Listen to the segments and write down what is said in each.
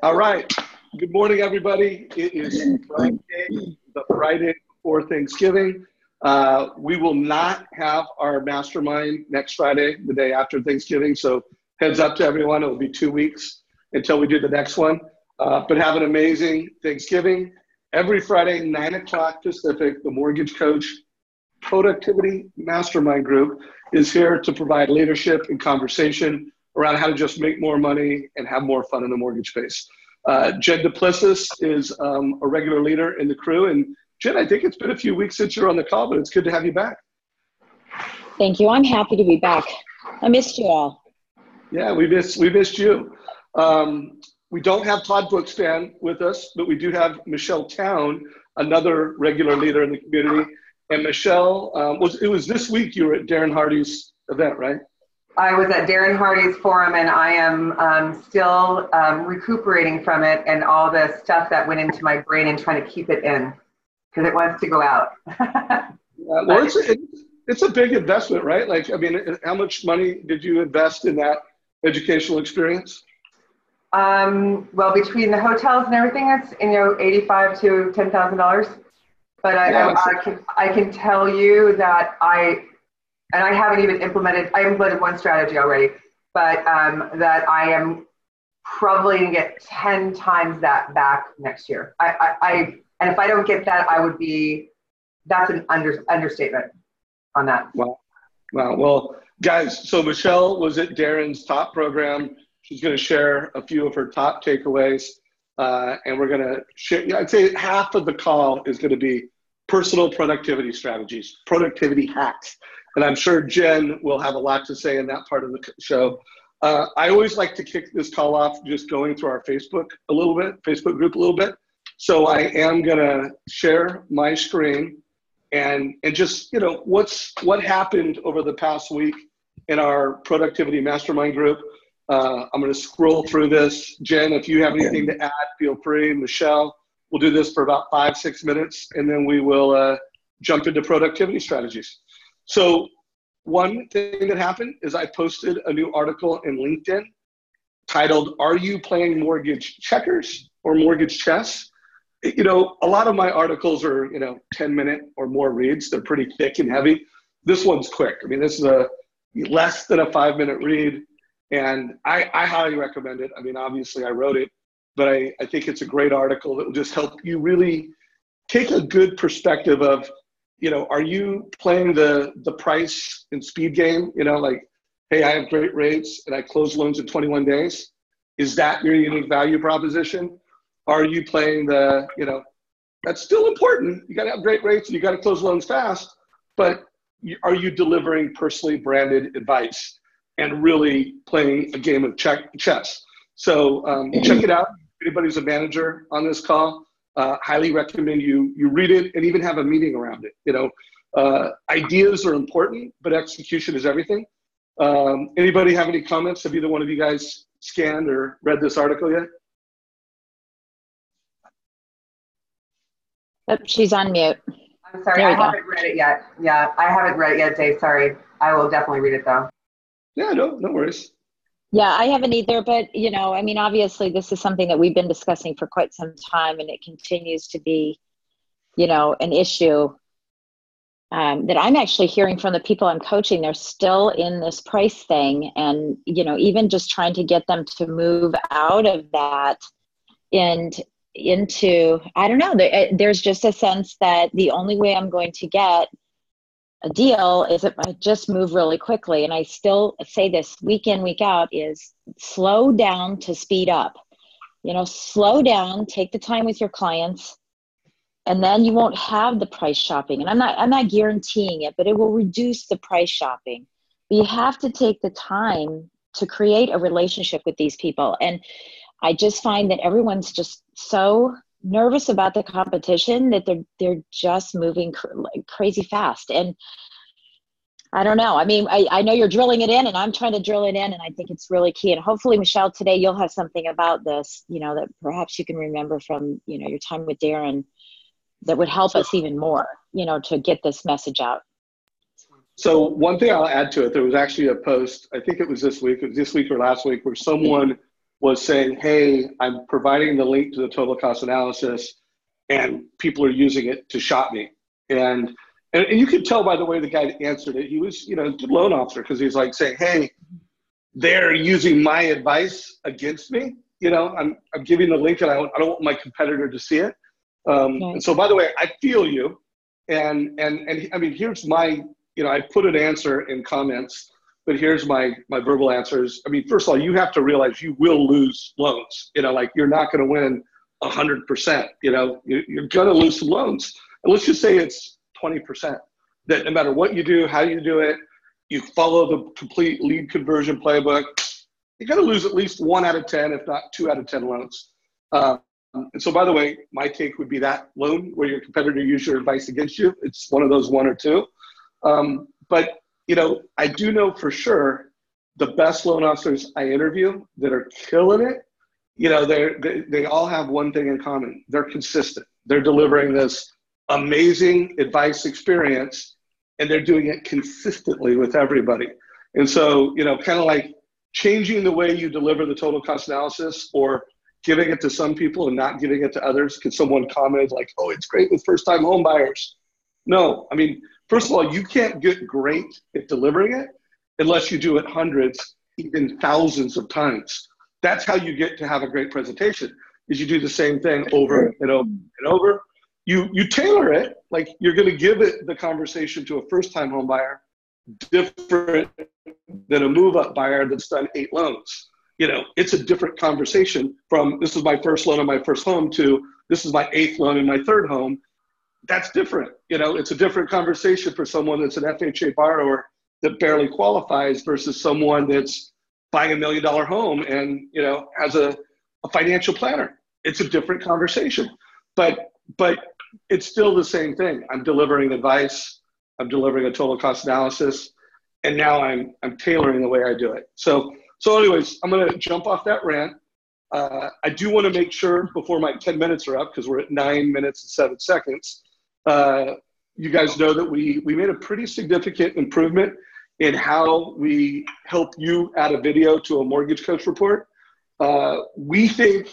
All right. Good morning, everybody. It is Friday, the Friday before Thanksgiving. We will not have our mastermind next Friday, the day after Thanksgiving. So heads up to everyone. It will be 2 weeks until we do the next one. But have an amazing Thanksgiving. Every Friday, 9 o'clock Pacific, the Mortgage Coach Productivity Mastermind Group is here to provide leadership and conversation around how to just make more money and have more fun in the mortgage space. Jen Duplessis is a regular leader in the crew. And Jen, I think it's been a few weeks since you're on the call, but it's good to have you back. Thank you. I'm happy to be back. I missed you all. Yeah, we missed you. We don't have Todd Bookspan with us, but we do have Michelle Town, another regular leader in the community. And Michelle, it was this week you were at Darren Hardy's event, right? I was at Darren Hardy's forum, and I am still recuperating from it and all the stuff that went into my brain and trying to keep it in because it wants to go out. Well, it's a big investment, right? Like, I mean, how much money did you invest in that educational experience? Well, between the hotels and everything, it's $85,000 to $10,000. But I can tell you that I haven't even implemented one strategy already, but that I am probably going to get 10 times that back next year. And if I don't get that, that's an understatement on that. Wow. Well, guys, so Michelle was at Darren's top program. She's going to share a few of her top takeaways. And we're going to share, I'd say half of the call is going to be personal productivity strategies, productivity hacks. And I'm sure Jen will have a lot to say in that part of the show. I always like to kick this call off just going through our Facebook group a little bit. So I am going to share my screen and just, what happened over the past week in our productivity mastermind group. I'm going to scroll through this. Jen, if you have anything to add, feel free. Michelle, we'll do this for about 5-6 minutes, and then we will jump into productivity strategies. So one thing that happened is I posted a new article in LinkedIn titled, "Are you playing mortgage checkers or mortgage chess?" A lot of my articles are, 10-minute or more reads. They're pretty thick and heavy. This one's quick. I mean, this is a less than a 5-minute read, and I highly recommend it. I mean, obviously I wrote it, but I think it's a great article that will just help you really take a good perspective of, are you playing the price and speed game? Like, hey, I have great rates and I close loans in 21 days. Is that your unique value proposition? Are you playing that's still important. You got to have great rates and you got to close loans fast, but are you delivering personally branded advice and really playing a game of chess? So check it out. If anybody's a manager on this call, highly recommend you read it and even have a meeting around it. Ideas are important, but execution is everything. Anybody have any comments? Have either one of you guys scanned or read this article yet? Oh, she's on mute. I'm sorry, I haven't read it yet. Yeah, I haven't read it yet, Dave. Sorry. I will definitely read it though. Yeah, no worries. Yeah, I haven't either, but obviously this is something that we've been discussing for quite some time, and it continues to be, an issue that I'm actually hearing from the people I'm coaching. They're still in this price thing, and, even just trying to get them to move out of that and into, I don't know, there's just a sense that the only way I'm going to get a deal is if I just move really quickly. And I still say this week in, week out, is slow down to speed up. Slow down, take the time with your clients, and then you won't have the price shopping. And I'm not guaranteeing it, but it will reduce the price shopping. But you have to take the time to create a relationship with these people. And I just find that everyone's just so nervous about the competition that they're just moving crazy fast. And I don't know. I mean, I know you're drilling it in, and I'm trying to drill it in, and I think it's really key. And hopefully, Michelle, today you'll have something about this, that perhaps you can remember from, your time with Darren that would help us even more, to get this message out. So one thing I'll add to it, there was actually a post, I think it was this week or last week, where someone was saying, hey, I'm providing the link to the total cost analysis and people are using it to shop me. And you could tell by the way the guy answered it, he was, a good loan officer, because he's like saying, hey, they're using my advice against me. I'm giving the link and I don't want my competitor to see it. And so, by the way, I feel you. And I mean, here's my, I put an answer in comments, but here's my verbal answers. I mean, first of all, you have to realize you will lose loans. Like you're not going to win 100%. You're going to lose some loans. And let's just say it's 20%. That no matter what you do, how you do it, you follow the complete lead conversion playbook, you're going to lose at least 1 out of 10, if not 2 out of 10 loans. And so, by the way, my take would be that loan where your competitor used your advice against you. It's one of those 1 or 2. But, I do know for sure the best loan officers I interview that are killing it, they all have one thing in common. They're consistent. They're delivering this amazing advice experience, and they're doing it consistently with everybody. And so, kind of like changing the way you deliver the total cost analysis, or giving it to some people and not giving it to others. Because someone commented like, oh, it's great with first-time home buyers. No, I mean, first of all, you can't get great at delivering it unless you do it hundreds, even thousands of times. That's how you get to have a great presentation, is you do the same thing over and over and over. You tailor it, like you're going to give it the conversation to a first-time home buyer different than a move-up buyer that's done 8 loans. It's a different conversation from this is my first loan on my first home to this is my 8th loan in my 3rd home. That's different. It's a different conversation for someone that's an FHA borrower that barely qualifies versus someone that's buying $1 million home and, has a financial planner. It's a different conversation, but it's still the same thing. I'm delivering advice. I'm delivering a total cost analysis, and now I'm tailoring the way I do it. So anyways, I'm going to jump off that rant. I do want to make sure before my 10 minutes are up, because we're at 9 minutes and 7 seconds, you guys know that we made a pretty significant improvement in how we help you add a video to a mortgage coach report. We think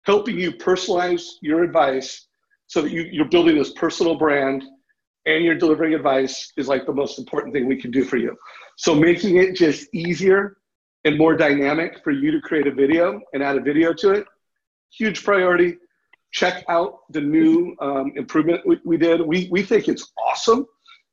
helping you personalize your advice so that you're building this personal brand and you're delivering advice is like the most important thing we can do for you. So making it just easier and more dynamic for you to create a video and add a video to it, huge priority. Check out the new improvement we did. We think it's awesome.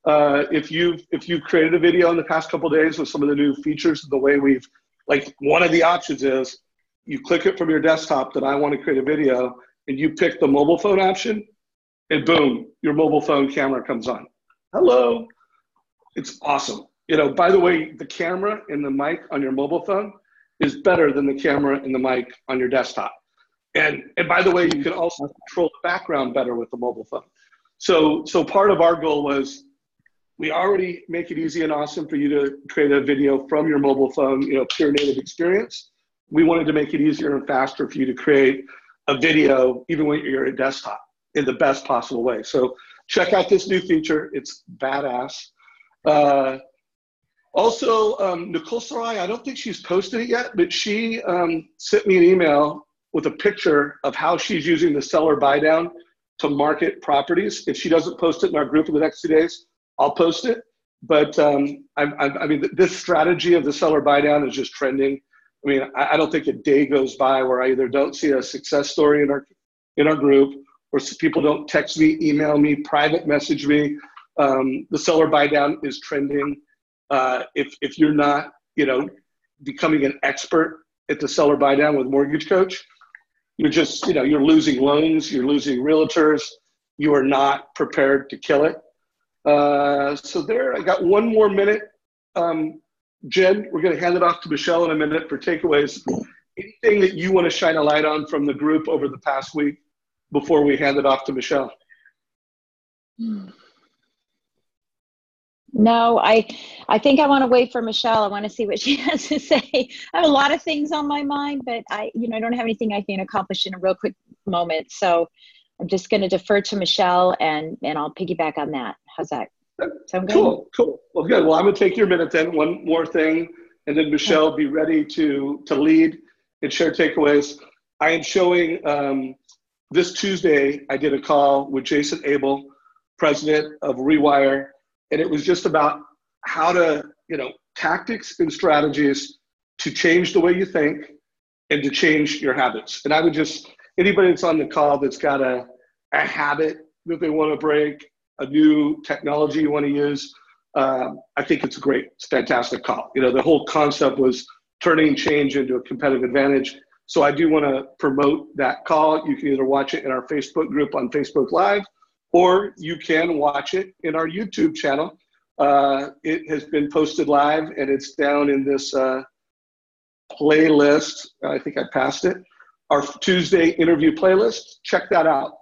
If you've created a video in the past couple of days with some of the new features, the way we've, like, one of the options is you click it from your desktop that I want to create a video, and you pick the mobile phone option, and boom, your mobile phone camera comes on. Hello. It's awesome. By the way, the camera and the mic on your mobile phone is better than the camera and the mic on your desktop. And by the way, you can also control the background better with the mobile phone. So part of our goal was we already make it easy and awesome for you to create a video from your mobile phone, pure native experience. We wanted to make it easier and faster for you to create a video even when you're at desktop in the best possible way. So check out this new feature. It's badass. Also, Nicole Sarai, I don't think she's posted it yet, but she sent me an email with a picture of how she's using the seller buy down to market properties. If she doesn't post it in our group in the next 2 days, I'll post it. But I mean, this strategy of the seller buy down is just trending. I mean, I don't think a day goes by where I either don't see a success story in our group, or people don't text me, email me, private message me. The seller buy down is trending. If you're not, becoming an expert at the seller buy down with Mortgage Coach, you're just, you're losing loans, you're losing realtors, you are not prepared to kill it. So there, I got 1 more minute. Jen, we're going to hand it off to Michelle in a minute for takeaways. Anything that you want to shine a light on from the group over the past week before we hand it off to Michelle? No, I think I want to wait for Michelle. I want to see what she has to say. I have a lot of things on my mind, but I don't have anything I can accomplish in a real quick moment. So I'm just going to defer to Michelle, and I'll piggyback on that. How's that? Sound good? Cool. Well, good. Well, I'm going to take your minute then. One more thing, and then Michelle, be ready to lead and share takeaways. I am showing this Tuesday, I did a call with Jason Abel, president of Rewire, and it was just about how to, tactics and strategies to change the way you think and to change your habits. And I would just, anybody that's on the call that's got a habit that they want to break, a new technology you want to use, I think it's it's a fantastic call. The whole concept was turning change into a competitive advantage. So I do want to promote that call. You can either watch it in our Facebook group on Facebook Live, or you can watch it in our YouTube channel. It has been posted live, and it's down in this playlist. I think I passed it. Our Tuesday interview playlist. Check that out.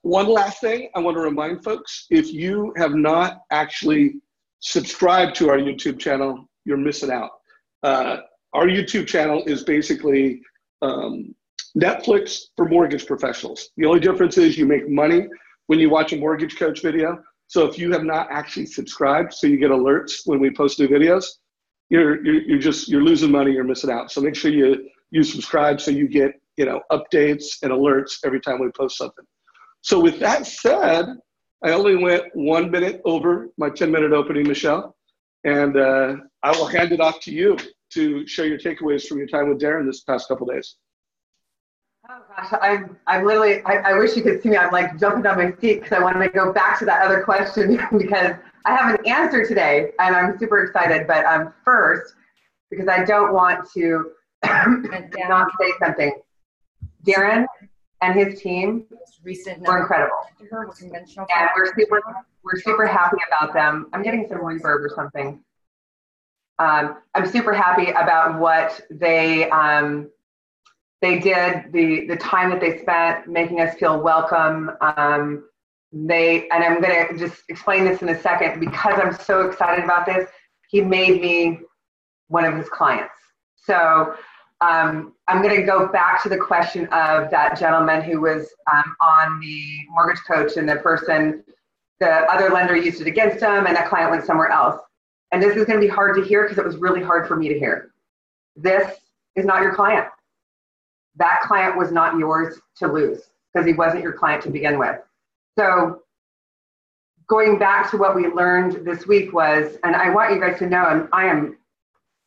One last thing I want to remind folks, if you have not actually subscribed to our YouTube channel, you're missing out. Our YouTube channel is basically Netflix for mortgage professionals. The only difference is you make money when you watch a mortgage coach video. So if you have not actually subscribed, so you get alerts when we post new videos, you're losing money, you're missing out. So make sure you subscribe so you get updates and alerts every time we post something. So with that said, I only went 1 minute over my 10-minute opening, Michelle, and I will hand it off to you to share your takeaways from your time with Darren this past couple of days. Oh gosh, I'm literally, I wish you could see me. I'm like jumping on my feet because I want to go back to that other question because I have an answer today and I'm super excited. But first, because I don't want to not say something, Darren and his team were incredible. And we're super happy about them. I'm getting some reverb or something. I'm super happy about what they did, the time that they spent making us feel welcome. And I'm going to just explain this in a second because I'm so excited about this. He made me one of his clients. So I'm going to go back to the question of that gentleman who was on the mortgage coach, and the other lender used it against him, and that client went somewhere else. And this is going to be hard to hear because it was really hard for me to hear. This is not your client. That client was not yours to lose because he wasn't your client to begin with. So going back to what we learned this week was, and I want you guys to know, I am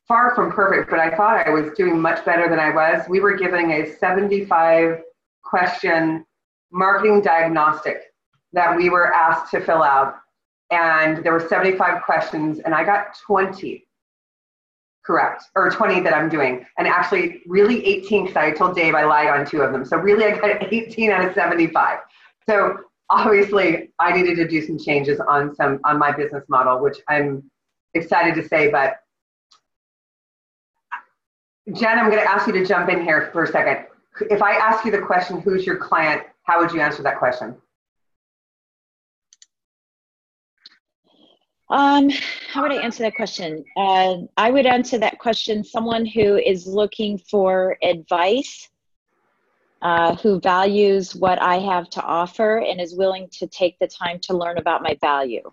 far from perfect, but I thought I was doing much better than I was. We were giving a 75 question marketing diagnostic that we were asked to fill out. And there were 75 questions and I got 20 correct, or 20 that I'm doing. And actually really 18, because I told Dave I lied on 2 of them. So really I got 18 out of 75. So obviously I needed to do some changes on my business model, which I'm excited to say. But Jen, I'm going to ask you to jump in here for a second. If I ask you the question, who's your client, how would you answer that question? How would I answer that question? I would answer that question, someone who is looking for advice, who values what I have to offer and is willing to take the time to learn about my value.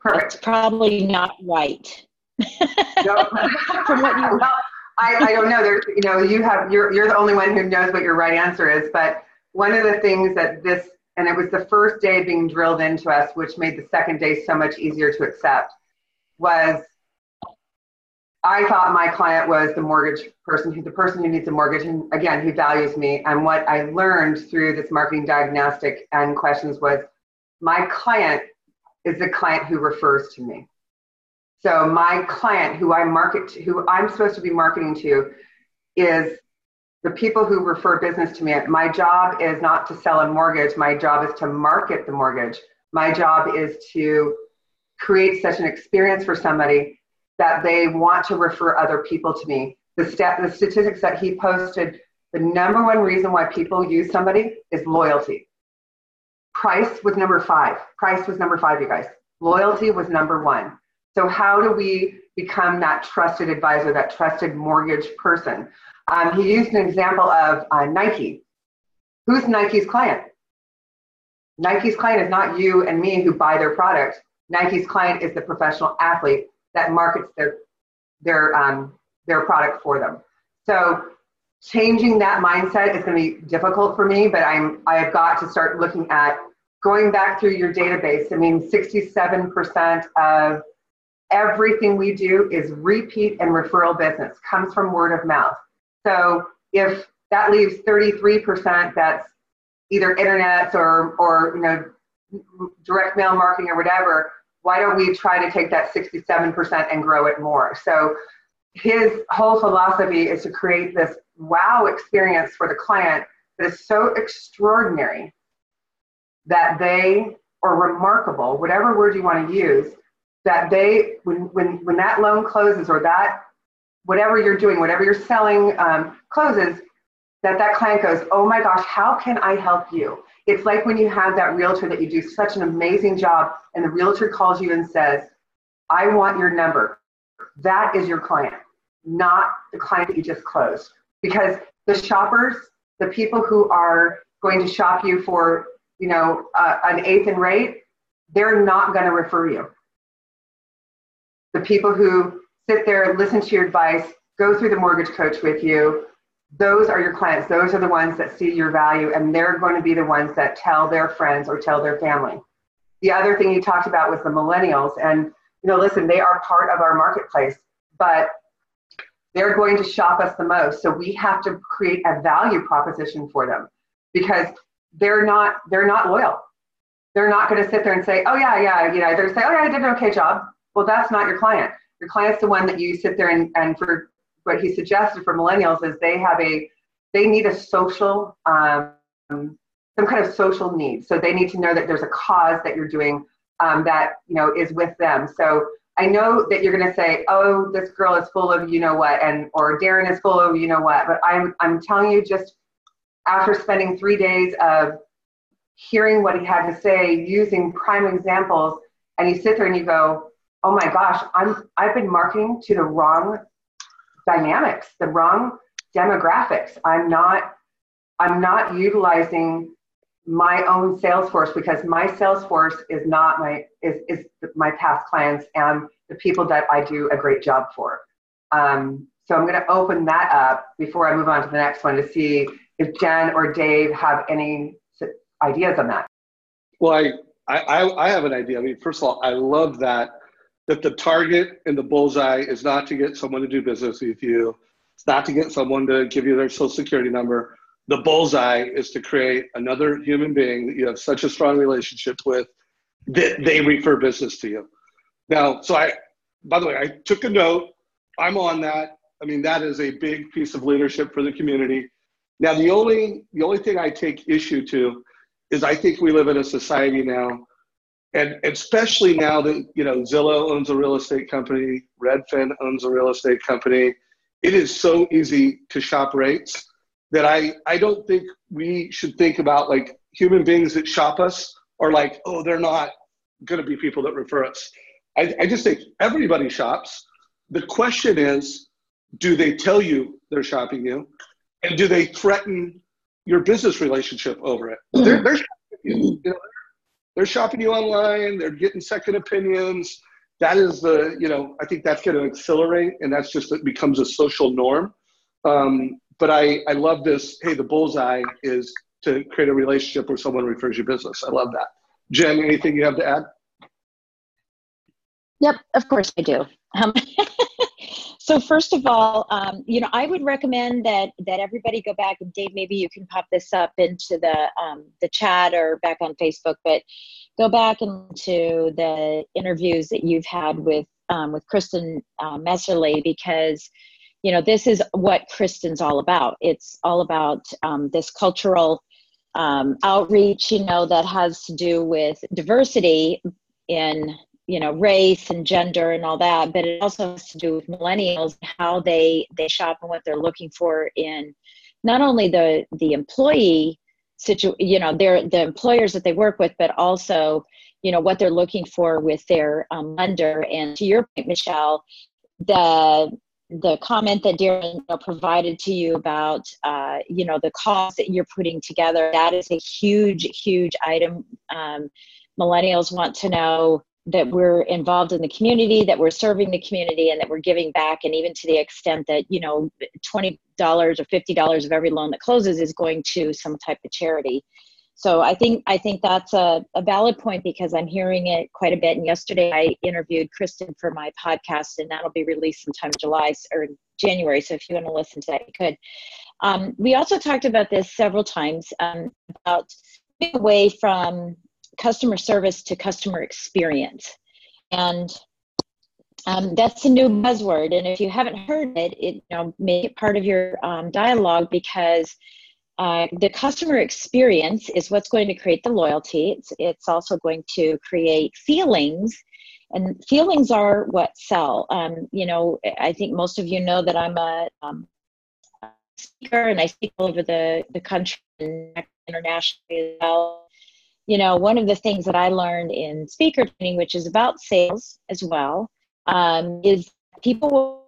Perfect. It's probably not right. No. From what you well, I don't know. There, you're the only one who knows what your right answer is. But one of the things that and it was the first day being drilled into us, which made the second day so much easier to accept, was I thought my client was the mortgage person, the person who needs a mortgage, and again, who values me. And what I learned through this marketing diagnostic and questions was my client is the client who refers to me. So my client who I'm supposed to be marketing to is the people who refer business to me. My job is not to sell a mortgage. My job is to market the mortgage. My job is to create such an experience for somebody that they want to refer other people to me. The statistics that he posted, the number one reason why people use somebody is loyalty. Price was number 5. Price was number 5, you guys. Loyalty was number 1. So how do we become that trusted advisor, that trusted mortgage person? He used an example of Nike. Who's Nike's client? Nike's client is not you and me who buy their product. Nike's client is the professional athlete that markets their product for them. So changing that mindset is going to be difficult for me, but I've got to start looking at going back through your database. I mean, 67% of everything we do is repeat and referral business, comes from word of mouth. So if that leaves 33% that's either internet or direct mail marketing or whatever, why don't we try to take that 67% and grow it more? So his whole philosophy is to create this wow experience for the client that is so extraordinary that they, or remarkable, whatever word you want to use, that they, when that loan closes or that, whatever you're doing, whatever you're selling closes, that client goes, oh my gosh, how can I help you? It's like when you have that realtor that you do such an amazing job and the realtor calls you and says, I want your number. That is your client, not the client that you just closed. Because the shoppers, the people who are going to shop you for, an eighth in rate, they're not going to refer you. The people who sit there, listen to your advice, go through the mortgage coach with you, those are your clients. Those are the ones that see your value, and they're going to be the ones that tell their friends or tell their family. The other thing you talked about was the millennials, and listen, they are part of our marketplace, but they're going to shop us the most. So we have to create a value proposition for them because they're not loyal. They're not going to sit there and say, oh yeah, they're going to say, oh yeah, I did an okay job. Well, that's not your client. Your client's the one that you sit there and for what he suggested for millennials is they need a social, some kind of social need. So they need to know that there's a cause that you're doing that, is with them. So I know that you're going to say, oh, this girl is full of what, or Darren is full of what, but I'm telling you, just after spending 3 days of hearing what he had to say, using prime examples, and you sit there and you go, oh my gosh, I've been marketing to the wrong dynamics, the wrong demographics. I'm not utilizing my own sales force because my sales force is not my past clients and the people that I do a great job for. So I'm going to open that up before I move on to the next one to see if Jen or Dave have any ideas on that. Well, I have an idea. I mean, first of all, I love that the target and the bullseye is not to get someone to do business with you. It's not to get someone to give you their social security number. The bullseye is to create another human being that you have such a strong relationship with that they refer business to you. Now, by the way, I took a note. I'm on that. I mean, that is a big piece of leadership for the community. Now, the only thing I take issue to is I think we live in a society now, and especially now that, Zillow owns a real estate company, Redfin owns a real estate company. It is so easy to shop rates that I don't think we should think about like human beings that shop us are like, oh, they're not going to be people that refer us. I just think everybody shops. The question is, do they tell you they're shopping you? And do they threaten your business relationship over it? They're shopping you. They're shopping you online. They're getting second opinions. That is I think that's going to accelerate, and that's just, it becomes a social norm. But I love this. Hey, the bullseye is to create a relationship where someone refers you business. I love that. Jen, anything you have to add? Yep, of course I do. So first of all, I would recommend that everybody go back, and Dave, maybe you can pop this up into the chat or back on Facebook, but go back into the interviews that you've had with Kristen Messerly, because this is what Kristen's all about. It's all about this cultural outreach, that has to do with diversity in race and gender and all that, but it also has to do with millennials, how they shop and what they're looking for in not only the employee the employers that they work with, but also, what they're looking for with their lender. And to your point, Michelle, the comment that Darren provided to you about, the cost that you're putting together, that is a huge, huge item. Millennials want to know that we're involved in the community, that we're serving the community, and that we're giving back. And even to the extent that, you know, $20 or $50 of every loan that closes is going to some type of charity. So I think that's a valid point, because I'm hearing it quite a bit. And yesterday I interviewed Kristen for my podcast, and that'll be released sometime July or January. So if you want to listen to that, you could. We also talked about this several times, about moving away from customer service to customer experience. And that's a new buzzword. And if you haven't heard it, you know, make it part of your dialogue, because the customer experience is what's going to create the loyalty. It's also going to create feelings, and feelings are what sell. You know, I think most of you know that I'm a speaker, and I speak all over the country and internationally as well. You know, one of the things that I learned in speaker training, which is about sales as well, is people,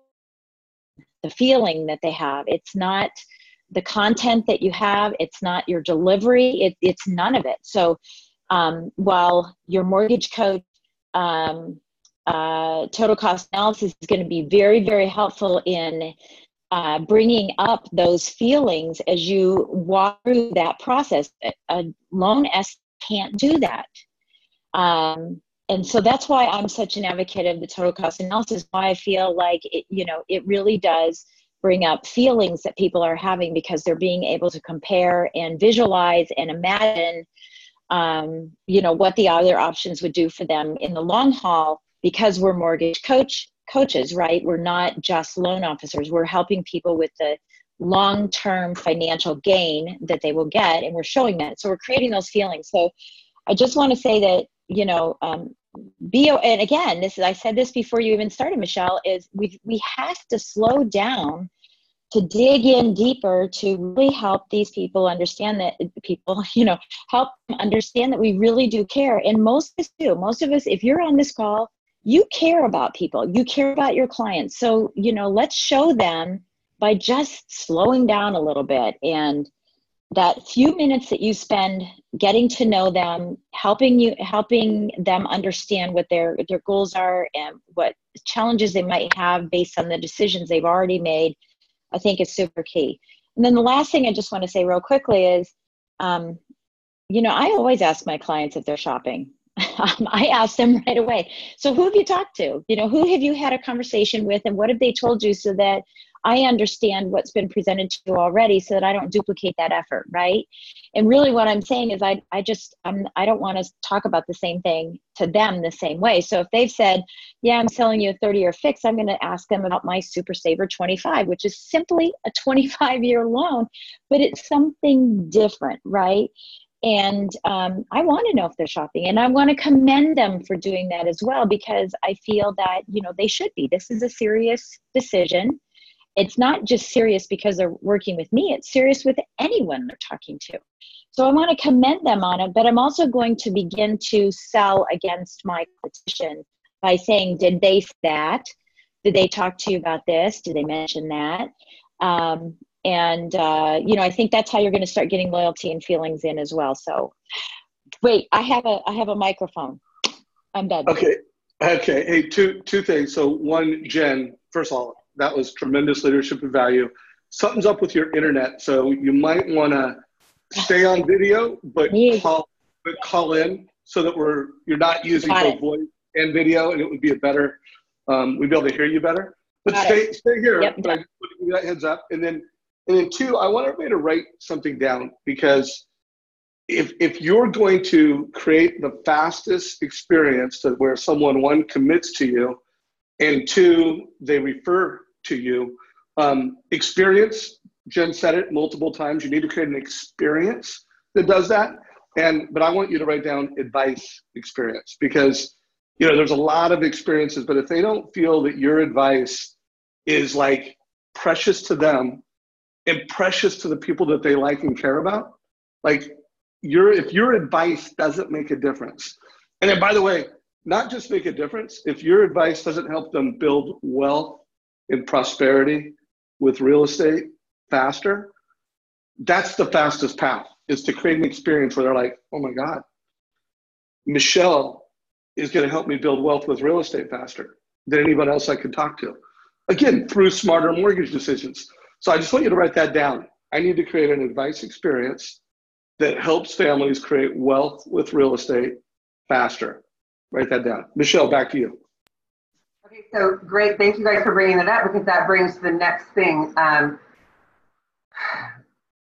the feeling that they have. It's not the content that you have, it's not your delivery, it's none of it. So while your mortgage coach total cost analysis is going to be very, very helpful in bringing up those feelings as you walk through that process, a loan S can't do that. And so that's why I'm such an advocate of the total cost analysis, why I feel like it, you know, it really does bring up feelings that people are having, because they're being able to compare and visualize and imagine, you know, what the other options would do for them in the long haul, because we're mortgage coaches, right? We're not just loan officers. We're helping people with the long-term financial gain that they will get, and we're showing that. So we're creating those feelings. So I just want to say that, you know, and again, I said this before you even started, Michelle, is we have to slow down to dig in deeper to really help these people understand that help them understand that we really do care. And most of us do. Most of us, if you're on this call, you care about people, you care about your clients. So, you know, let's show them by just slowing down a little bit, and that few minutes that you spend getting to know them, helping them understand what their goals are and what challenges they might have based on the decisions they've already made, I think is super key. And then the last thing I just want to say real quickly is, you know, I always ask my clients if they're shopping. I ask them right away. So who have you talked to? You know, who have you had a conversation with, and what have they told you, so that I understand what's been presented to you already, so that I don't duplicate that effort, right? And really what I'm saying is I don't want to talk about the same thing to them the same way. So if they've said, yeah, I'm selling you a 30-year fix, I'm going to ask them about my Super Saver 25, which is simply a 25-year loan, but it's something different, right? And I want to know if they're shopping, and I want to commend them for doing that as well, because I feel that, you know, they should be. This is a serious decision. It's not just serious because they're working with me, it's serious with anyone they're talking to. So I want to commend them on it, but I'm also going to begin to sell against my competition by saying, did they say that? Did they talk to you about this? Did they mention that? You know, I think that's how you're going to start getting loyalty and feelings in as well. So wait, I have a microphone. I'm done. Okay. Hey, two things. So one, Jen, first of all, that was tremendous leadership and value. Something's up with your internet, so you might want to stay on video, but call in, so that you're not using both voice and video, and it would be a better, we'd be able to hear you better. But stay here. Yep. But I just want to give you that heads up. And then two, I want everybody to write something down, because if you're going to create the fastest experience to where someone, one, commits to you, and two, they refer to you, experience, Jen said it multiple times, you need to create an experience that does that. But I want you to write down advice experience, because, you know, there's a lot of experiences, but if they don't feel that your advice is like precious to them and precious to the people that they like and care about, like if your advice doesn't make a difference, and then, by the way, not just make a difference, if your advice doesn't help them build wealth and prosperity with real estate faster, that's the fastest path, is to create an experience where they're like, oh my God, Michelle is going to help me build wealth with real estate faster than anybody else I could talk to. Again, through smarter mortgage decisions. So I just want you to write that down. I need to create an advice experience that helps families create wealth with real estate faster. Write that down. Michelle, back to you. Okay, so great. Thank you guys for bringing that up, because that brings to the next thing.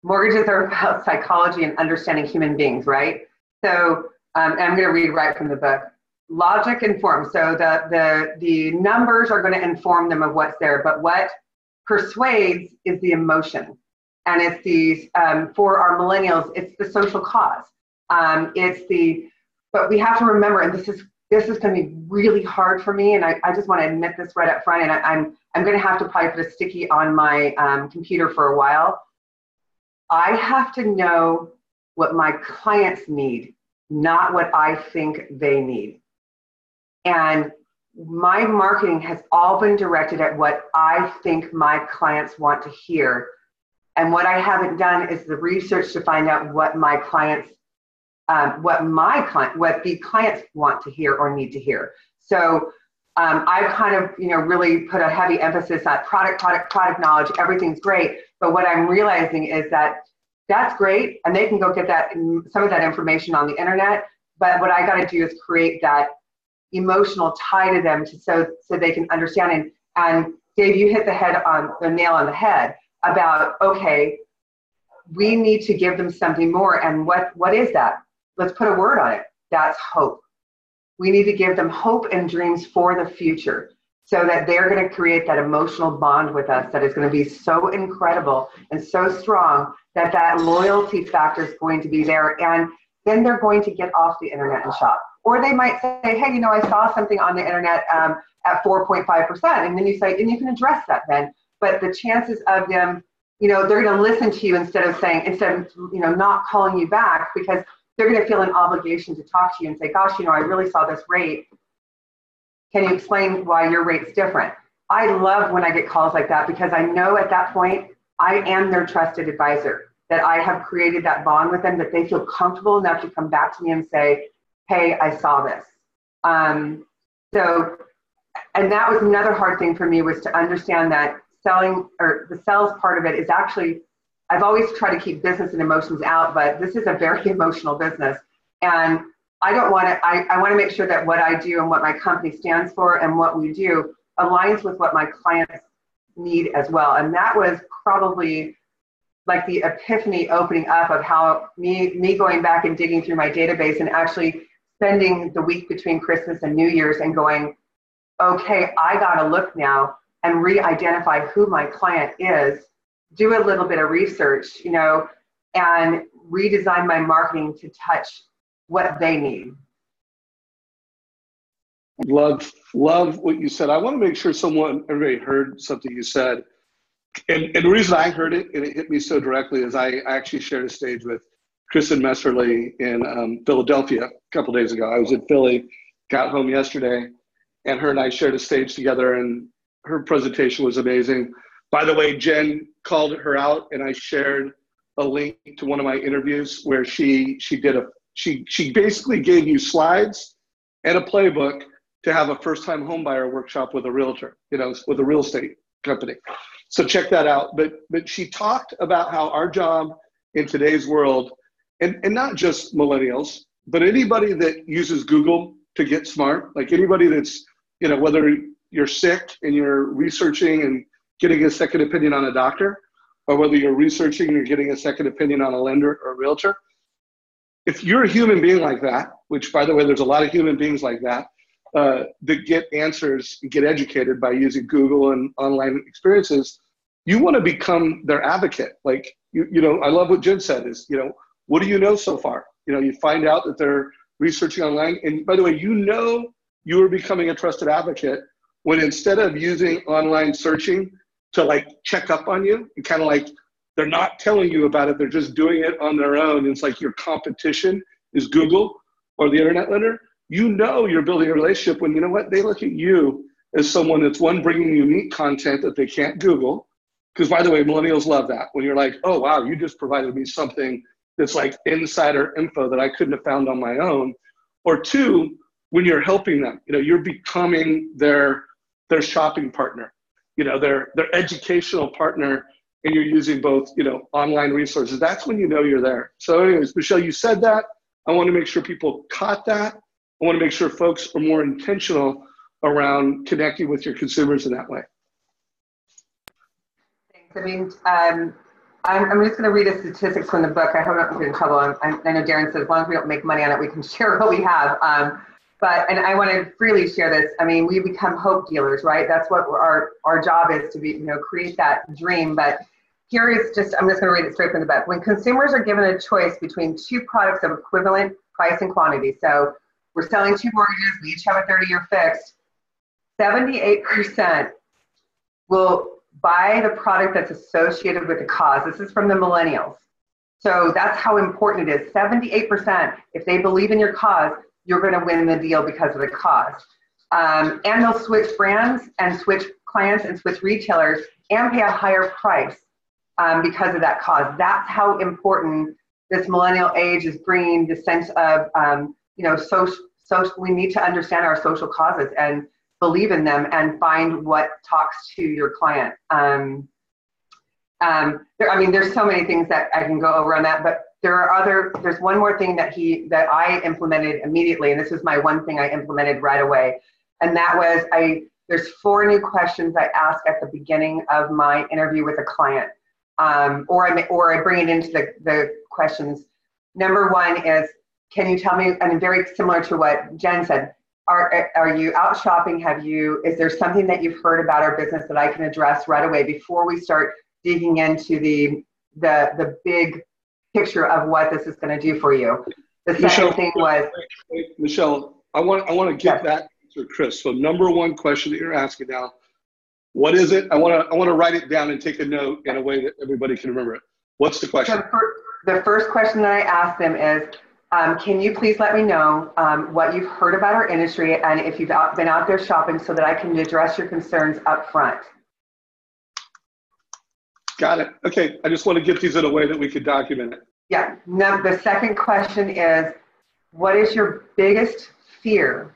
Mortgages are about psychology and understanding human beings, right? So I'm going to read right from the book. Logic informs. So the numbers are going to inform them of what's there, but what persuades is the emotion. And it's these, for our millennials, it's the social cause. But we have to remember, and this is going to be really hard for me, and I just want to admit this right up front, and I'm going to have to probably put a sticky on my computer for a while. I have to know what my clients need, not what I think they need. And my marketing has all been directed at what I think my clients want to hear. And what I haven't done is the research to find out what the clients want to hear or need to hear. So I've kind of, really put a heavy emphasis on product knowledge. Everything's great. But what I'm realizing is that that's great, and they can go get some of that information on the internet. But what I got to do is create that emotional tie to them, so they can understand. And Dave, you hit the nail on the head about, okay, we need to give them something more. And what is that? Let's put a word on it. That's hope. We need to give them hope and dreams for the future, so that they're going to create that emotional bond with us that is going to be so incredible and so strong that loyalty factor is going to be there. And then they're going to get off the internet and shop. Or they might say, hey, I saw something on the internet at 4.5%. And then you say, and you can address that then. But the chances of them, they're going to listen to you instead of not calling you back, because they're going to feel an obligation to talk to you and say, gosh, I really saw this rate. Can you explain why your rate's different? I love when I get calls like that, because I know at that point, I am their trusted advisor, that I have created that bond with them, that they feel comfortable enough to come back to me and say, hey, I saw this. And that was another hard thing for me, was to understand that selling, or the sales part of it, is actually, I've always tried to keep business and emotions out, but this is a very emotional business. And I don't want to, I want to make sure that what I do and what my company stands for and what we do aligns with what my clients need as well. And that was probably like the epiphany opening up of how me going back and digging through my database and actually spending the week between Christmas and New Year's and going, okay, I got to look now and re-identify who my client is, do a little bit of research, and redesign my marketing to touch what they need. Love what you said. I want to make sure everybody heard something you said. And the reason I heard it, and it hit me so directly, is I actually shared a stage with Kristen Messerly in Philadelphia a couple days ago. I was in Philly, got home yesterday, and her and I shared a stage together, and her presentation was amazing. By the way, Jen called her out, and I shared a link to one of my interviews where she basically gave you slides and a playbook to have a first-time homebuyer workshop with a realtor, with a real estate company. So check that out. But she talked about how our job in today's world, and not just millennials, but anybody that uses Google to get smart, like anybody that's, whether you're sick and you're researching and getting a second opinion on a doctor, or whether you're researching and you're getting a second opinion on a lender or a realtor, if you're a human being like that, which by the way, there's a lot of human beings like that, that get answers and get educated by using Google and online experiences, you want to become their advocate. Like, I love what Jen said is, what do you know so far? You find out that they're researching online. And by the way, you are becoming a trusted advocate when instead of using online searching to check up on you, and kind of they're not telling you about it, they're just doing it on their own. It's like your competition is Google or the internet lender. You're building a relationship when, they look at you as someone that's bringing unique content that they can't Google. Because by the way, millennials love that. When you're like, oh, wow, you just provided me something that's like insider info that I couldn't have found on my own. Or two, when you're helping them. You know, you're becoming their shopping partner, you know, their educational partner, and you're using both, you know, online resources. That's when you know you're there. So anyways, Michelle, you said that. I want to make sure people caught that. I want to make sure folks are more intentional around connecting with your consumers in that way. Thanks. I mean, I'm just going to read the statistics from the book. I hope I'm not in trouble. I know Darren said as long as we don't make money on it, we can share what we have. And I want to freely share this. I mean, we become hope dealers, right? That's what our job is, to be, you know, create that dream. But here is just, I'm just going to read it straight from the book. When consumers are given a choice between two products of equivalent price and quantity, so we're selling two mortgages, we each have a 30-year fixed, 78% will buy the product that's associated with the cause. This is from the millennials. So that's how important it is. 78%, if they believe in your cause, you're going to win the deal because of the cause. And they'll switch brands and switch clients and switch retailers and pay a higher price because of that cause. That's how important this millennial age is bringing the sense of, you know, we need to understand our social causes and believe in them and find what talks to your client. I mean, there's so many things that I can go over on that, but there's one more thing that I implemented immediately, and this was my one thing I implemented right away. And that was, there's 4 new questions I ask at the beginning of my interview with a client, or I bring it into the questions. Number 1 is, can you tell me, and very similar to what Jen said, are you out shopping? Is there something that you've heard about our business that I can address right away before we start digging into the big picture of what this is going to do for you? The second thing was, Michelle, I want to get that to Chris. So number 1 question that you're asking now, what is it? I want to write it down and take a note in a way that everybody can remember it. What's the question? The first question that I asked them is, can you please let me know what you've heard about our industry and if you've been out there shopping so that I can address your concerns up front? Got it. Okay. I just want to get these in a way that we could document it. Yeah. Now, the second question is, what is your biggest fear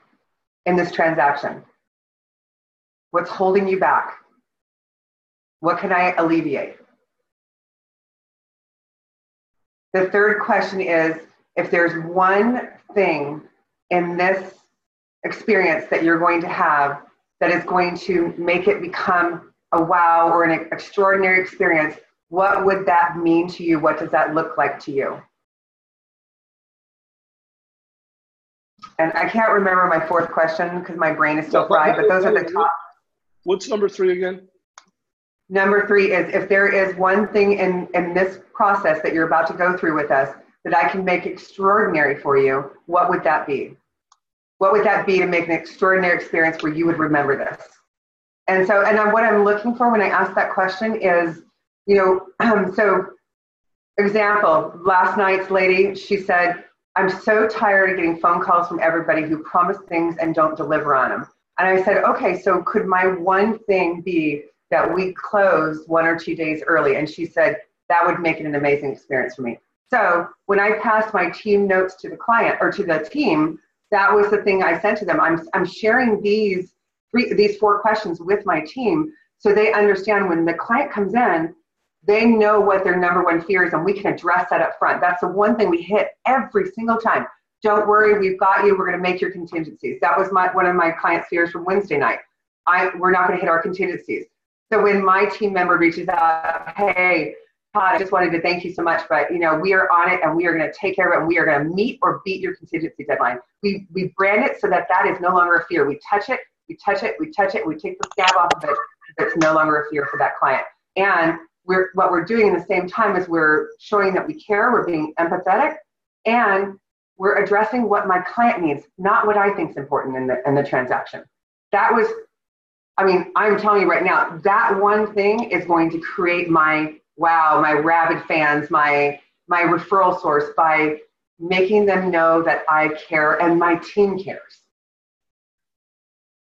in this transaction? What's holding you back? What can I alleviate? The third question is, if there's one thing in this experience that you're going to have that is going to make it become a wow or an extraordinary experience, what would that mean to you? What does that look like to you? And I can't remember my 4th question because my brain is still fried, but those are the top. What's number 3 again? Number 3 is, if there is one thing in this process that you're about to go through with us that I can make extraordinary for you, what would that be? What would that be to make an extraordinary experience where you would remember this? And so, what I'm looking for when I ask that question is, you know, so example, last night's lady, she said, I'm so tired of getting phone calls from everybody who promise things and don't deliver on them. And I said, okay, so could my one thing be that we closed 1 or 2 days early? And she said, that would make it an amazing experience for me. So when I passed my team notes to the client or to the team, that was the thing I sent to them. I'm sharing these 4 questions with my team so they understand when the client comes in, they know what their number 1 fear is and we can address that up front. That's the one thing we hit every single time. Don't worry, we've got you. We're going to make your contingencies. That was one of my client's fears from Wednesday night. We're not going to hit our contingencies. So when my team member reaches out, hey, Todd, I just wanted to thank you so much, but you know, we are on it and we are going to take care of it and we are going to meet or beat your contingency deadline. We brand it so that is no longer a fear. We touch it, we touch it, we touch it, we take the scab off of it. It's no longer a fear for that client. And what we're doing in the same time is we're showing that we care, we're being empathetic, and we're addressing what my client needs, not what I think is important in the transaction. That was, I mean, I'm telling you right now, that one thing is going to create my rabid fans, my referral source by making them know that I care and my team cares.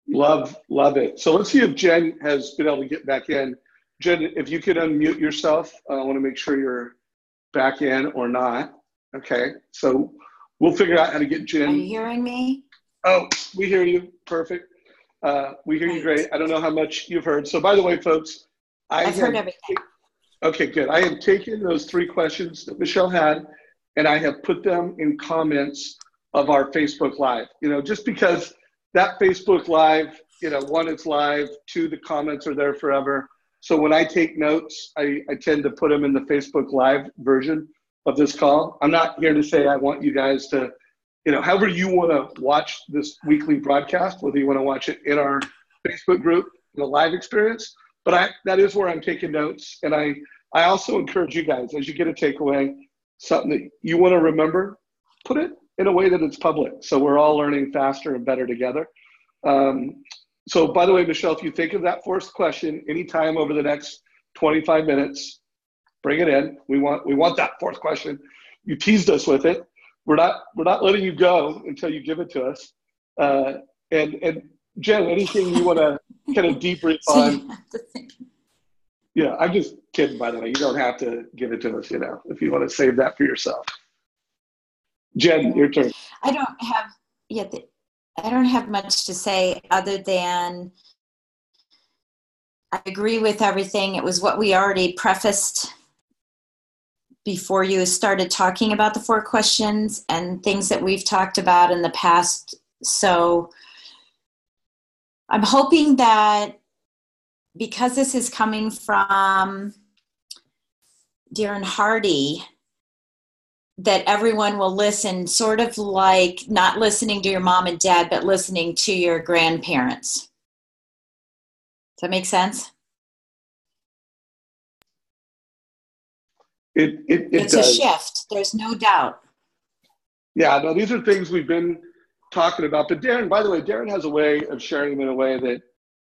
Love it. So let's see if Jen has been able to get back in. Jen, if you could unmute yourself, I want to make sure you're back in or not. Okay, so we'll figure out how to get Jen. Are you hearing me? Oh, we hear you. Perfect. We hear you great. I don't know how much you've heard. So by the way, folks, I've heard everything. Okay, good. I have taken those 3 questions that Michelle had, and I have put them in comments of our Facebook Live. Just because that Facebook Live, 1, it's live, 2, the comments are there forever. So when I take notes, I tend to put them in the Facebook Live version of this call. I'm not here to say I want you guys to, however you want to watch this weekly broadcast, whether you want to watch it in our Facebook group, in the live experience, but that is where I'm taking notes. And I also encourage you guys, as you get a takeaway, something that you want to remember, put it in a way that it's public. So we're all learning faster and better together. So by the way, Michelle, if you think of that 4th question anytime over the next 25 minutes, bring it in. We want that 4th question. You teased us with it. We're not letting you go until you give it to us. And Jen, anything you want to kind of debrief on? Yeah, I'm just kidding, by the way. You don't have to give it to us, if you want to save that for yourself. Jen, your turn. I don't have much to say other than I agree with everything. It was what we already prefaced before you started talking about the 4 questions and things that we've talked about in the past. So I'm hoping that because this is coming from Darren Hardy, that everyone will listen, sort of like not listening to your mom and dad, but listening to your grandparents. Does that make sense? It's does. A shift. There's no doubt. Yeah, no, these are things we've been talking about. But Darren, by the way, Darren has a way of sharing them in a way that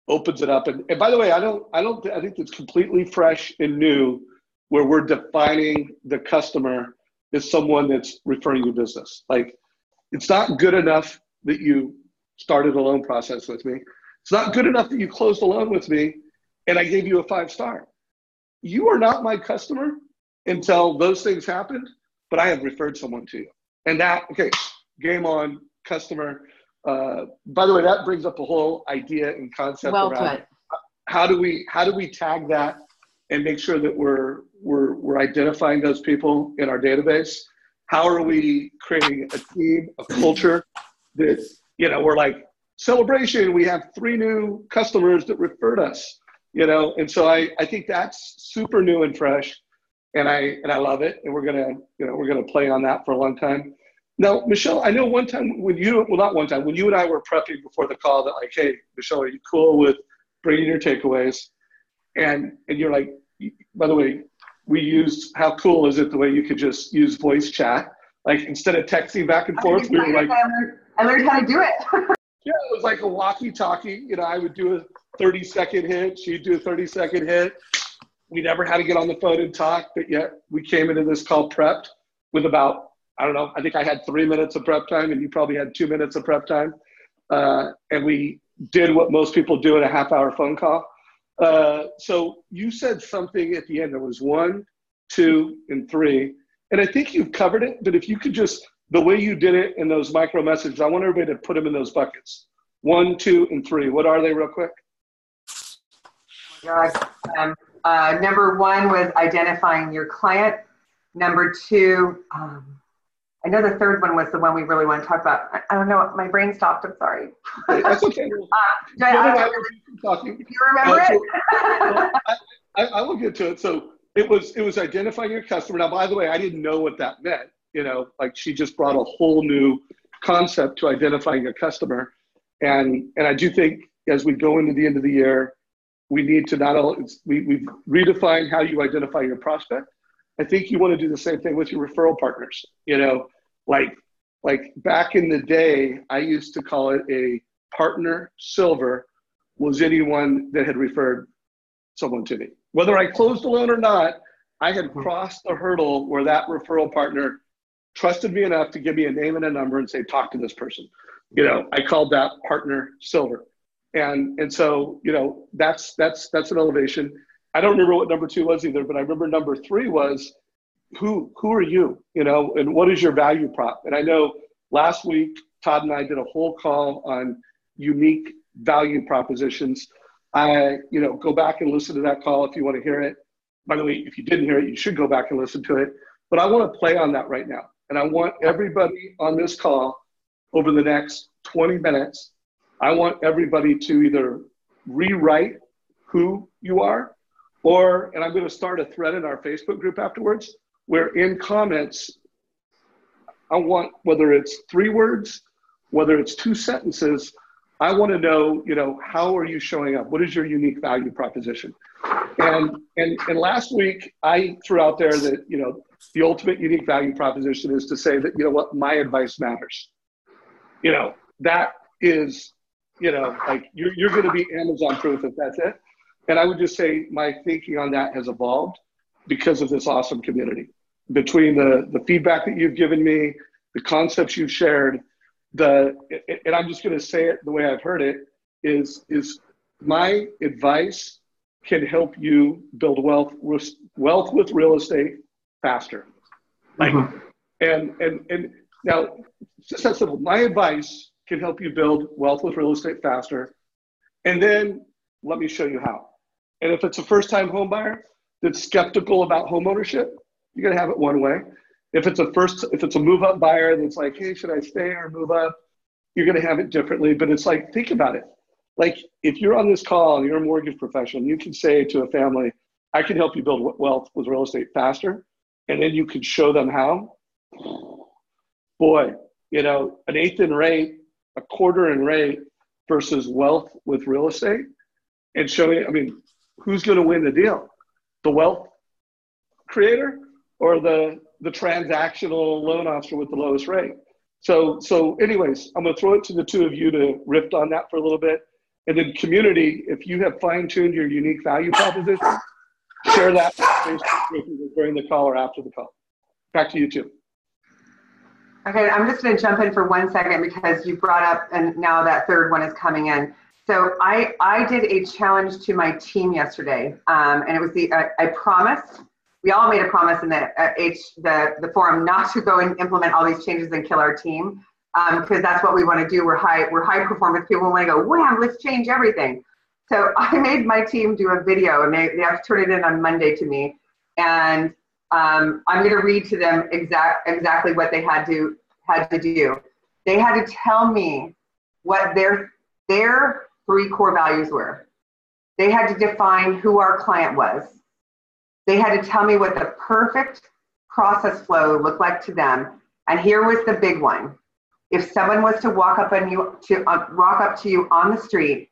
opens it up. And by the way, I think it's completely fresh and new where we're defining the customer as someone that's referring you business. Like, it's not good enough that you started a loan process with me. It's not good enough that you closed a loan with me and I gave you a 5-star. You are not my customer until those things happened, but I have referred someone to you. And that, okay, game on, customer. By the way, that brings up a whole idea and concept around how do we tag that and make sure that we're identifying those people in our database. How are we creating a team, a culture that, we're like, celebration, we have 3 new customers that referred us, and so I think that's super new and fresh, and I love it, and we're gonna play on that for a long time. Now, Michelle, I know one time when you and I were prepping before the call that like, hey, Michelle, are you cool with bringing your takeaways? And you're like, by the way, we used, how cool is it the way you could just use voice chat? Like, instead of texting back and forth, we were like, I learned how to do it. Yeah, it was like a walkie-talkie. I would do a 30-second hit. She'd do a 30-second hit. We never had to get on the phone and talk, but yet we came into this call prepped with about, I don't know, I think I had 3 minutes of prep time and you probably had 2 minutes of prep time. And we did what most people do in a half-hour phone call. So you said something at the end. There was 1, 2, and 3. And I think you've covered it, but if you could just, the way you did it in those micro messages, I want everybody to put them in those buckets. 1, 2, and 3. What are they real quick? Number 1 was identifying your client. Number 2, I know the 3rd one was the one we really want to talk about. I don't know. My brain stopped. I'm sorry. That's okay. If you remember it. I will get to it. So it was identifying your customer. Now, by the way, I didn't know what that meant. Like she just brought a whole new concept to identifying a customer. And I do think as we go into the end of the year, we need to not only, we've redefined how you identify your prospect. I think you want to do the same thing with your referral partners. Like back in the day, I used to call it a partner silver was anyone that had referred someone to me. Whether I closed a loan or not, I had crossed the hurdle where that referral partner trusted me enough to give me a name and a number and say, talk to this person. I called that partner silver. And so, that's an elevation. I don't remember what number 2 was either, but I remember number 3 was who are you, and what is your value prop? And I know last week Todd and I did a whole call on unique value propositions. Go back and listen to that call if you want to hear it. By the way, if you didn't hear it, you should go back and listen to it. But I want to play on that right now. And I want everybody on this call over the next 20 minutes, I want everybody to either rewrite who you are, and I'm going to start a thread in our Facebook group afterwards, where in comments, I want, whether it's 3 words, whether it's 2 sentences, I want to know, how are you showing up? What is your unique value proposition? And last week I threw out there that, the ultimate unique value proposition is to say that, my advice matters. That is, like you're going to be Amazon proof if that's it. And I would just say my thinking on that has evolved because of this awesome community. Between the feedback that you've given me, the concepts you've shared, and I'm just going to say it the way I've heard it, is my advice can help you build wealth with real estate faster. Like, and now, just that simple. My advice can help you build wealth with real estate faster. And then let me show you how. And if it's a first-time home buyer that's skeptical about home ownership, you're going to have it one way. If it's a move-up buyer that's like, hey, should I stay or move up? You're going to have it differently. But it's like, think about it. Like, if you're on this call and you're a mortgage professional, you can say to a family, I can help you build wealth with real estate faster. And then you can show them how. Boy, an eighth in rate, a quarter in rate versus wealth with real estate. And showing, who's going to win the deal? The wealth creator or the transactional loan officer with the lowest rate? So anyways, I'm going to throw it to the 2 of you to riff on that for a little bit. And then community, if you have fine-tuned your unique value proposition, share that during the call or after the call. Back to you 2. Okay, I'm just going to jump in for 1 second because you brought up, and now that 3rd one is coming in. So I did a challenge to my team yesterday, and it was I promised. We all made a promise in the forum not to go and implement all these changes and kill our team, because that's what we want to do. We're high performance people. We want to go, wham, let's change everything. So I made my team do a video, and they have to turn it in on Monday to me. And I'm going to read to them exactly what they had to do. They had to tell me what their 3 core values were. They had to define who our client was. They had to tell me what the perfect process flow looked like to them. And here was the big one. If someone was to walk up to you on the street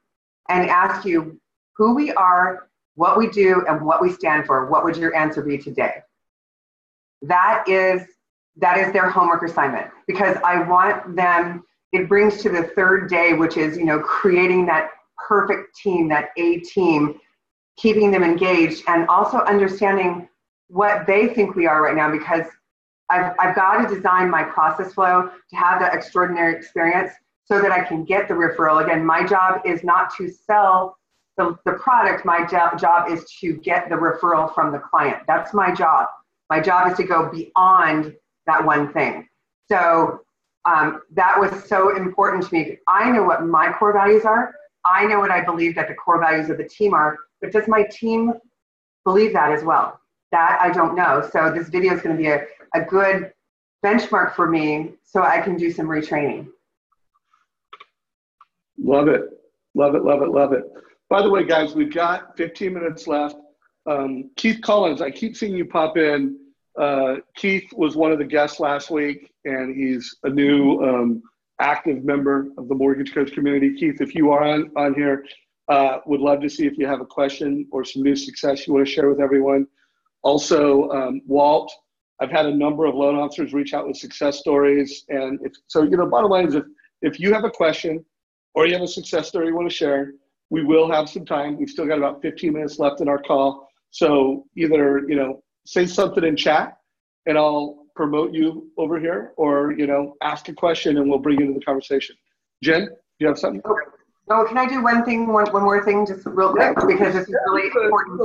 and ask you who we are, what we do, and what we stand for, what would your answer be today? That is their homework assignment, because I want them, it brings to the 3rd day, which is, creating that perfect team, that A team, keeping them engaged, and also understanding what they think we are right now, because I've got to design my process flow to have that extraordinary experience so that I can get the referral. Again, my job is not to sell the product. My job is to get the referral from the client. That's my job. My job is to go beyond that one thing. So that was so important to me. I know what my core values are. I know what I believe that the core values of the team are, but does my team believe that as well? That I don't know. So this video is going to be a good benchmark for me so I can do some retraining. Love it. Love it, love it, love it. By the way, guys, we've got 15 minutes left. Keith Collins, I keep seeing you pop in. Keith was one of the guests last week, and he's a new active member of the Mortgage Coach community. Keith, if you are on here, would love to see if you have a question or some new success you want to share with everyone. Also, Walt, I've had a number of loan officers reach out with success stories. And bottom line is if you have a question or you have a success story you want to share, we will have some time. We've still got about 15 minutes left in our call. So either, say something in chat and I'll promote you over here, or, ask a question and we'll bring you into the conversation. Jen, do you have something? Oh, can I do one more thing just real quick? Because this is really important.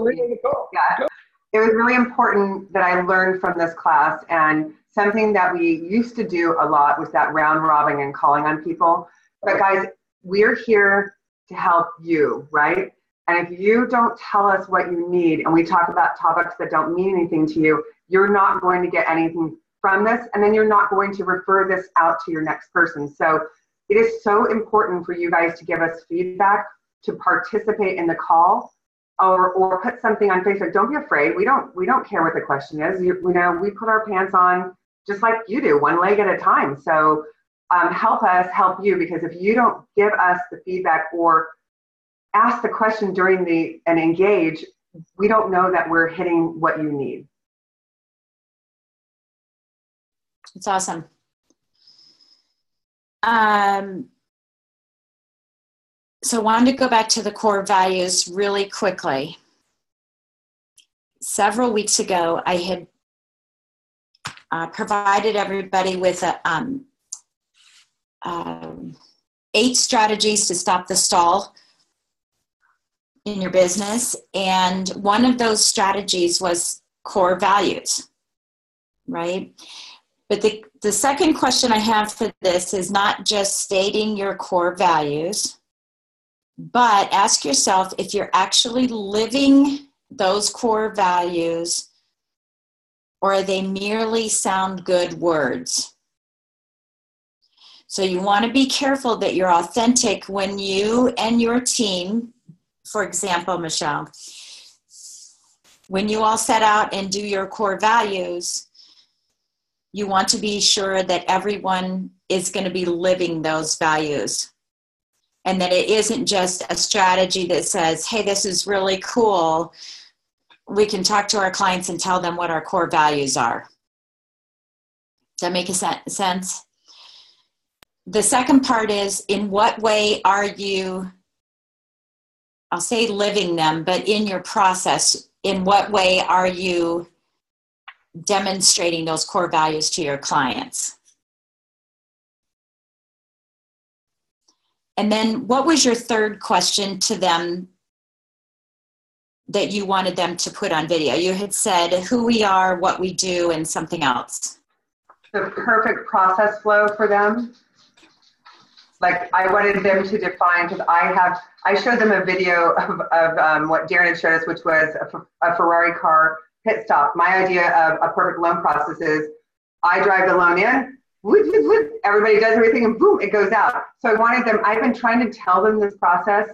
Yeah. It was really important that I learned from this class, and something that we used to do a lot was that round robin and calling on people. But guys, we're here to help you, right? And if you don't tell us what you need, and we talk about topics that don't mean anything to you, you're not going to get anything from this, and then you're not going to refer this out to your next person. So it is so important for you guys to give us feedback, to participate in the call, or put something on Facebook. Don't be afraid. We don't care what the question is. We put our pants on just like you do, one leg at a time. So help us help you, because if you don't give us the feedback or ask the question during and engage, we don't know that we're hitting what you need. It's awesome. So I wanted to go back to the core values really quickly. Several weeks ago, I had provided everybody with 8 strategies to stop the stall in your business. And one of those strategies was core values, right? But the second question I have for this is not just stating your core values, but ask yourself if you're actually living those core values, or they merely sound good words. So you want to be careful that you're authentic when you and your team, for example, Michelle, when you all set out and do your core values, you want to be sure that everyone is going to be living those values. And that it isn't just a strategy that says, hey, this is really cool. We can talk to our clients and tell them what our core values are. Does that make sense? The second part is, in what way are you, I'll say living them, but in your process, in what way are you demonstrating those core values to your clients? And then what was your third question to them that you wanted them to put on video? You had said who we are, what we do, and something else. The perfect process flow for them. Like, I wanted them to define, because I showed them a video of what Darren had showed us, which was a Ferrari car pit stop. My idea of a perfect loan process is I drive the loan in, whoop, whoop, whoop, everybody does everything, and boom, it goes out. So I wanted them, I've been trying to tell them this process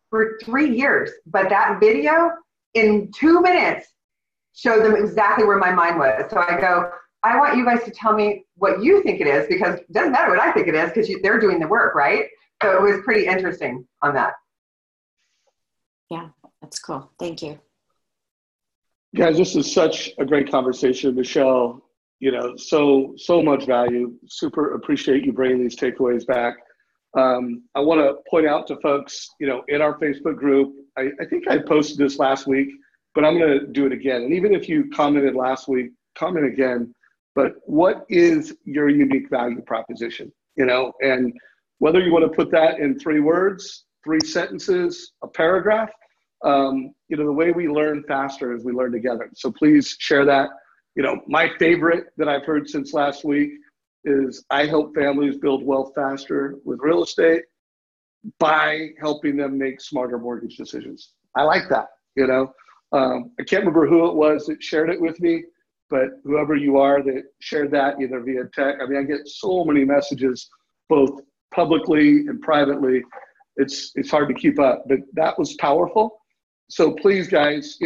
for 3 years, but that video in 2 minutes showed them exactly where my mind was. So I go, I want you guys to tell me what you think it is, because it doesn't matter what I think it is, because they're doing the work, right? So it was pretty interesting on that. Yeah, that's cool. Thank you. Guys, this is such a great conversation. Michelle, so much value. Super appreciate you bringing these takeaways back. I want to point out to folks, in our Facebook group, I think I posted this last week, but I'm going to do it again. And even if you commented last week, comment again. But what is your unique value proposition? And whether you want to put that in 3 words, 3 sentences, a paragraph, the way we learn faster is we learn together. So please share that. My favorite that I've heard since last week is, I help families build wealth faster with real estate by helping them make smarter mortgage decisions. I like that. I can't remember who it was that shared it with me, but whoever you are that shared that either via text, I get so many messages, both publicly and privately. It's hard to keep up, but that was powerful. So please, guys,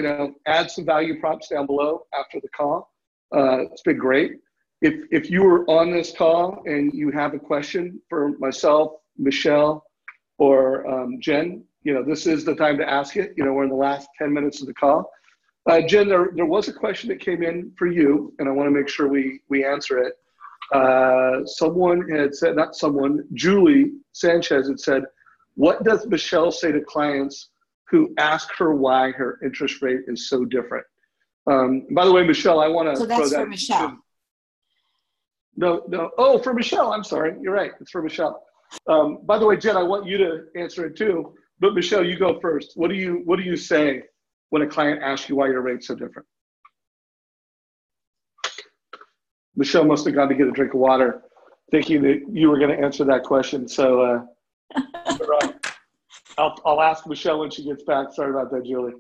add some value prompts down below after the call. It's been great. If you were on this call and you have a question for myself, Michelle, or Jen, this is the time to ask it. We're in the last 10 minutes of the call. Jen, there was a question that came in for you, and I want to make sure we answer it. Someone had said, Julie Sanchez had said, what does Michelle say to clients who ask her why her interest rate is so different? By the way, Michelle, I want to So that's for Michelle. No. Oh, for Michelle. I'm sorry. You're right. It's for Michelle. By the way, Jen, I want you to answer it too. But Michelle, you go first. What do you say when a client asks you why your rate's so different? Michelle must have gone to get a drink of water, thinking that you were going to answer that question. So I'll ask Michelle when she gets back. Sorry about that, Julie.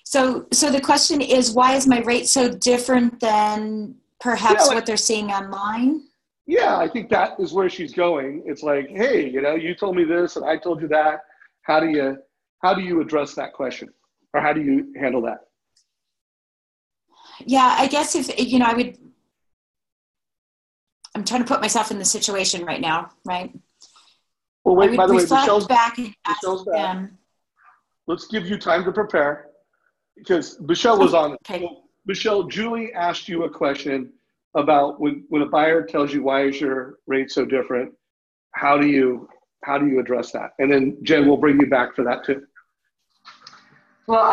So the question is, why is my rate so different than perhaps what they're seeing online? Yeah, I think that is where she's going. It's like, hey, you told me this and I told you that. How do you address that question, or how do you handle that? Yeah, I guess if I'm trying to put myself in the situation right now, right? Well, wait, by the way, Michelle's back and ask them. Let's give you time to prepare, because Michelle was on. Okay. So, Michelle, Julie asked you a question about when a buyer tells you, why is your rate so different? How do you address that? And then Jen, we'll bring you back for that too. Well,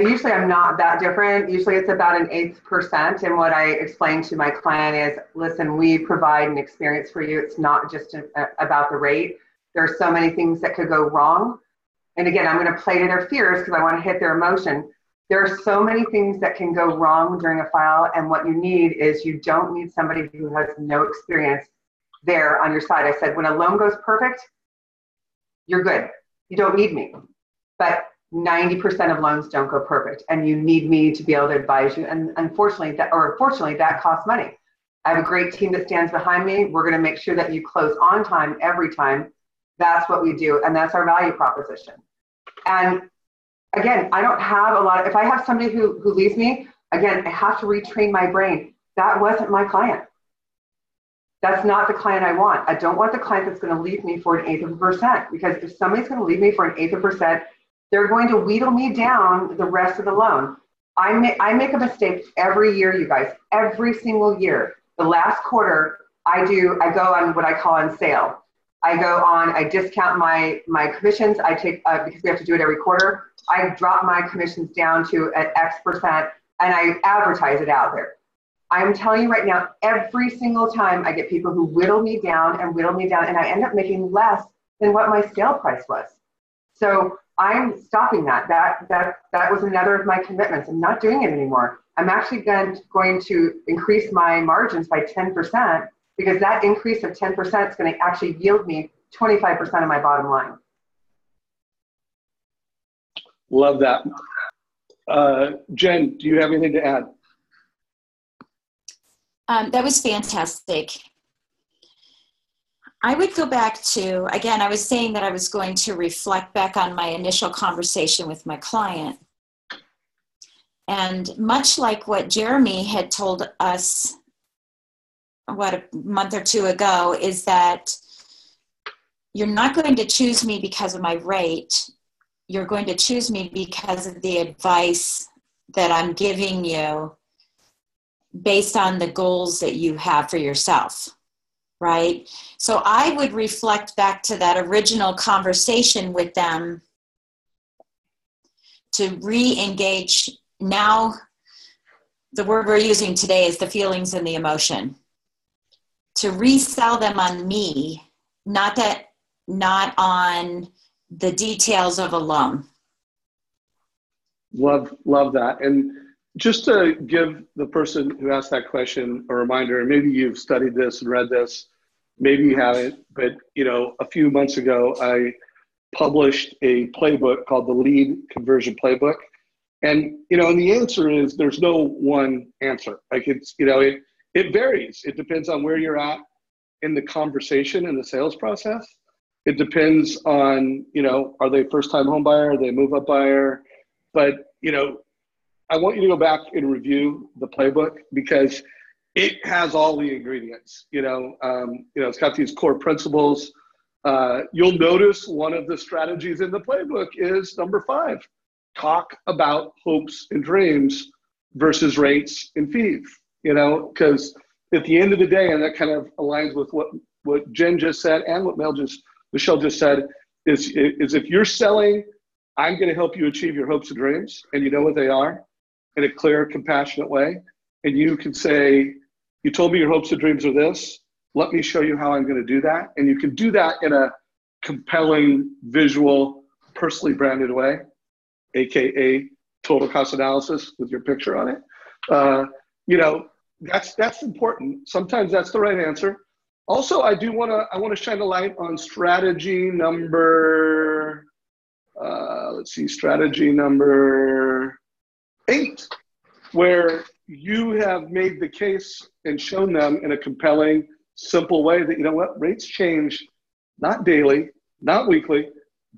usually I'm not that different. Usually it's about 1/8%. And what I explain to my client is, listen, we provide an experience for you. It's not just about the rate. There are so many things that could go wrong. And again, I'm going to play to their fears because I want to hit their emotion. There are so many things that can go wrong during a file. And what you need is, you don't need somebody who has no experience there on your side. I said, when a loan goes perfect, you're good. You don't need me. But 90% of loans don't go perfect, and you need me to be able to advise you. And fortunately, that costs money. I have a great team that stands behind me. We're going to make sure that you close on time every time. That's what we do, and that's our value proposition. And again, I don't have a lot. If I have somebody who leaves me, again, I have to retrain my brain. That wasn't my client. That's not the client I want. I don't want the client that's going to leave me for 1/8%, because if somebody's going to leave me for 1/8%, they're going to wheedle me down the rest of the loan. I make a mistake every year, you guys, every single year. The last quarter, I go on what I call on sale. I discount my commissions. I take, because we have to do it every quarter, I drop my commissions down to an X%, and I advertise it out there. I'm telling you right now, every single time I get people who whittle me down, and I end up making less than what my sale price was. So I'm stopping that. That was another of my commitments. I'm not doing it anymore. I'm actually going to increase my margins by 10%, because that increase of 10% is going to actually yield me 25% of my bottom line. Love that. Jen, do you have anything to add? That was fantastic. I would go back to, again, I was saying that I was going to reflect back on my initial conversation with my client. And much like what Jeremy had told us, a month or two ago, is that you're not going to choose me because of my rate. You're going to choose me because of the advice that I'm giving you based on the goals that you have for yourself. Right? So I would reflect back to that original conversation with them to re-engage. Now, the word we're using today is the feelings and the emotion. To resell them on me, not on the details of a loan. Love that. And just to give the person who asked that question a reminder, and maybe you've studied this and read this, maybe you haven't, but a few months ago, I published a playbook called the Lead Conversion Playbook. And, and the answer is, there's no one answer. Like it varies. It depends on where you're at in the conversation and the sales process. It depends on, are they first-time home buyer? Are they move-up buyer? But, I want you to go back and review the playbook, because it has all the ingredients. It's got these core principles. You'll notice one of the strategies in the playbook is number 5, talk about hopes and dreams versus rates and fees, because at the end of the day, and that kind of aligns with what Jen just said and what Michelle just said, is if you're selling, I'm going to help you achieve your hopes and dreams, and you know what they are, in a clear, compassionate way. And you can say, you told me your hopes and dreams are this. Let me show you how I'm going to do that. And you can do that in a compelling, visual, personally branded way, AKA total cost analysis with your picture on it. that's important. Sometimes that's the right answer. Also, I want to shine a light on strategy number, strategy number 8, where you have made the case and shown them in a compelling, simple way that, you know what, rates change, not daily, not weekly,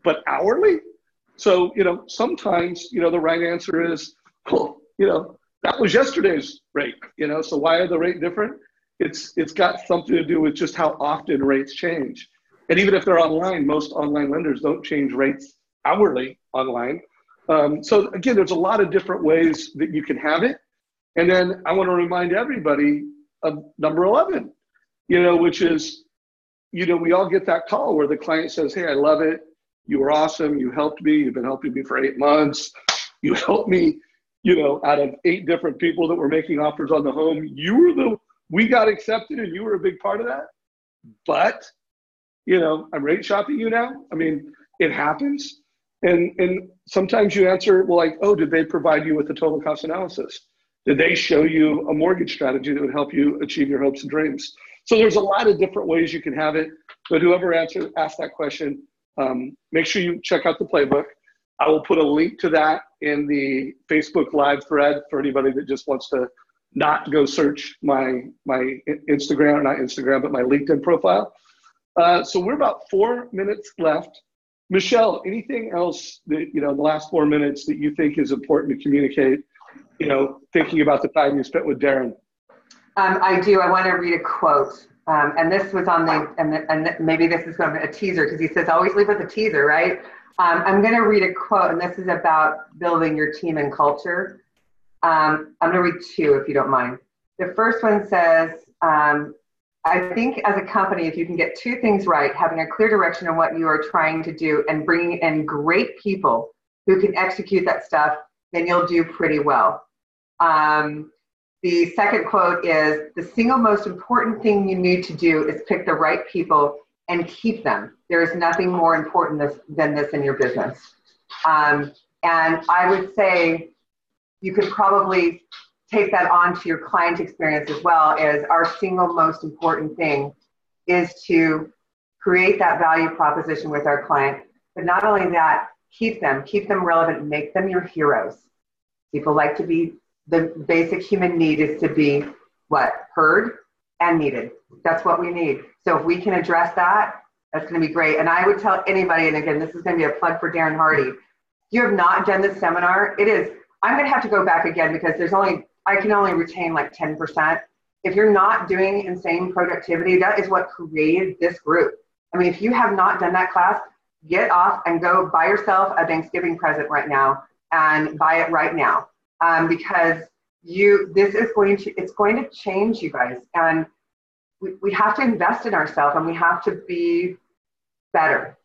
but hourly. So, you know, sometimes, you know, the right answer is, well, you know, that was yesterday's rate, you know, so why are the rate different? It's got something to do with just how often rates change. And even if they're online, most online lenders don't change rates hourly online. So again, there's a lot of different ways that you can have it. And then I want to remind everybody of number 11, you know, which is, you know, we all get that call where the client says, hey, I love it. You were awesome. You helped me. You've been helping me for 8 months. You helped me, you know, out of 8 different people that were making offers on the home. We got accepted and you were a big part of that. But, you know, I'm rate shopping you now. I mean, it happens. And sometimes you answer, well, like, oh, did they provide you with a total cost analysis? Did they show you a mortgage strategy that would help you achieve your hopes and dreams? So there's a lot of different ways you can have it. But whoever asked that question, make sure you check out the playbook. I will put a link to that in the Facebook Live thread for anybody that just wants to not go search my Instagram, or not Instagram, but my LinkedIn profile. So we're about 4 minutes left. Michelle, anything else that, you know, in the last 4 minutes that you think is important to communicate, you know, thinking about the time you spent with Darren? I do. I want to read a quote. And this was on and maybe this is going to be a teaser because he says, always leave with a teaser, right? I'm going to read a quote, and this is about building your team and culture. I'm going to read 2, if you don't mind. The first one says, I think as a company, if you can get 2 things right, having a clear direction on what you are trying to do and bringing in great people who can execute that stuff, then you'll do pretty well. The second quote is, the single most important thing you need to do is pick the right people and keep them. There is nothing more important than this in your business. And I would say you could probably take that on to your client experience as well, as our single most important thing is to create that value proposition with our client. But not only that, keep them relevant, make them your heroes. People like to be, the basic human need is to be what? Heard and needed. That's what we need. So if we can address that, that's going to be great. And I would tell anybody, and again, this is going to be a plug for Darren Hardy. If you have not done this seminar, I'm going to have to go back again because I can only retain like 10%. If you're not doing insane productivity, that is what created this group. I mean, if you have not done that class, get off and go buy yourself a Thanksgiving present right now and buy it right now. Because it's going to change you guys. And we have to invest in ourselves, and we have to be better.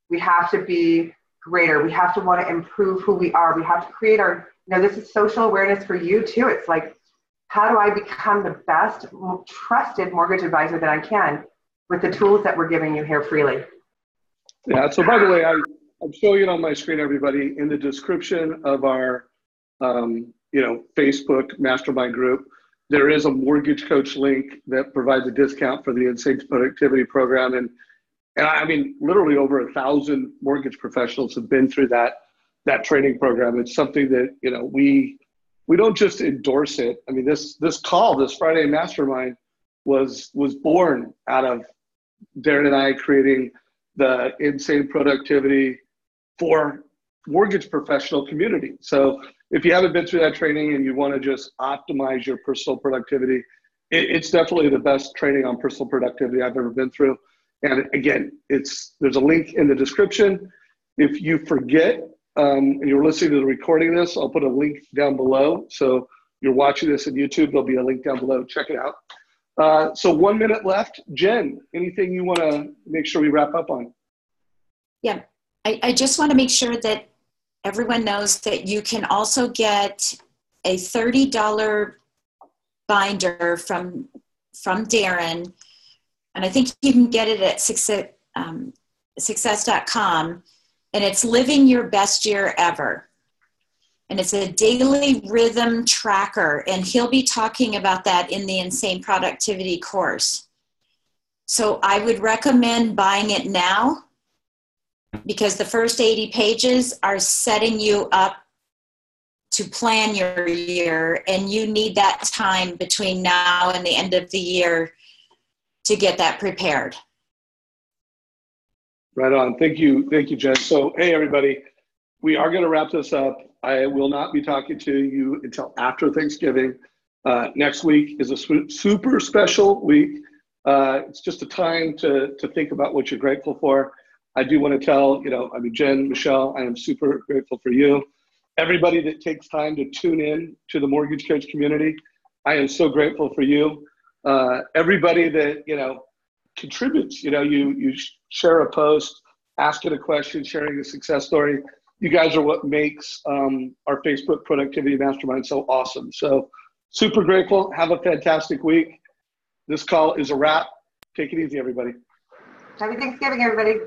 We have to be greater. We have to want to improve who we are. We have to create this is social awareness for you too. It's like, how do I become the best trusted mortgage advisor that I can with the tools that we're giving you here freely? Yeah, so by the way, I'm showing it on my screen, everybody. In the description of our Facebook mastermind group, there is a mortgage coach link that provides a discount for the Insane Productivity Program. And I mean, literally over 1,000 mortgage professionals have been through that training program. It's something that, you know, we don't just endorse it. I mean, this Friday mastermind was born out of Darren and I creating the Insane Productivity for mortgage professional community. So if you haven't been through that training and you want to just optimize your personal productivity, it's definitely the best training on personal productivity I've ever been through. And again, there's a link in the description. If you forget and you're listening to the recording of this, I'll put a link down below. So you're watching this on YouTube, there'll be a link down below. Check it out. So 1 minute left. Jen, anything you want to make sure we wrap up on? Yeah, I just want to make sure that everyone knows that you can also get a $30 binder from Darren. And I think you can get it at success.com. And it's Living Your Best Year Ever. And it's a daily rhythm tracker. And he'll be talking about that in the Insane Productivity course. So I would recommend buying it now, because the first 80 pages are setting you up to plan your year. And you need that time between now and the end of the year to get that prepared. Right on. Thank you. Thank you, Jen. So, hey, everybody, we are going to wrap this up. I will not be talking to you until after Thanksgiving. Next week is a super special week. It's just a time to think about what you're grateful for. I do want to tell, Jen, Michelle, I am super grateful for you. Everybody that takes time to tune in to the Mortgage Coach community, I am so grateful for you. Everybody that, contributes, you share a post, asking a question, sharing a success story. You guys are what makes our Facebook Productivity Mastermind so awesome. So super grateful. Have a fantastic week. This call is a wrap. Take it easy, everybody. Happy Thanksgiving, everybody.